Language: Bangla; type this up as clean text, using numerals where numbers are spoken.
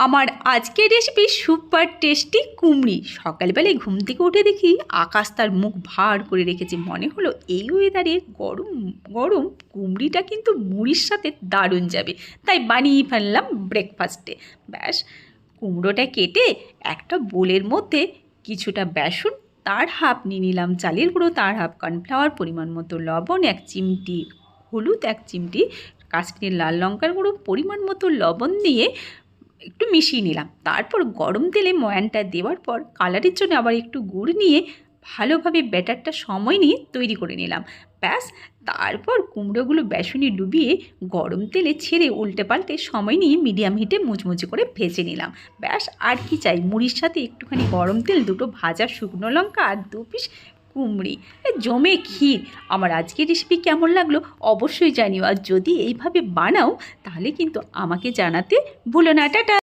আমার আজকের রেসিপি সুপার টেস্টি কুমড়ি। সকালবেলায় ঘুম থেকে উঠে দেখি আকাশ তার মুখ ভার করে রেখেছে। মনে হলো এই ওয়েদারে গরম গরম কুমড়িটা কিন্তু মুড়ির সাথে দারুণ যাবে, তাই বানিয়ে ফেললাম ব্রেকফাস্টে। ব্যাস, কুমড়োটা কেটে একটা বোলের মধ্যে কিছুটা বেসন, তার হাফ নিয়ে নিলাম চালের গুঁড়ো, তার হাফ কর্নফ্লাওয়ার, পরিমাণ মতো লবণ, 1 চিমটি হলুদ, 1 চিমটি কাশ্মীরি লাল লঙ্কার গুঁড়ো, পরিমাণ মতো লবণ দিয়ে একটু মিশিয়ে নিলাম। তারপর গরম তেলে ময়ানটা দেওয়ার পর কালারের জন্য আবার একটু গুড় নিয়ে ভালোভাবে ব্যাটারটা সময় নিয়ে তৈরি করে নিলাম। ব্যাস, তারপর কুমড়োগুলো বেসনে ডুবিয়ে গরম তেলে ছেড়ে উল্টে পাল্টে সময় নিয়ে মিডিয়াম হিটে মুচমুচে করে ভেজে নিলাম। ব্যাস, আর কি চাই? মুড়ির সাথে একটুখানি গরম তেল, 2টো ভাজা শুকনো লঙ্কা আর 2 পিস কুমড়ি, জমে ক্ষীর। আমার আজকের রেসিপি কেমন লাগলো অবশ্যই জানিও, আর যদি এইভাবে বানাও তাহলে কিন্তু আমাকে জানাতে ভুলো না। টাটা।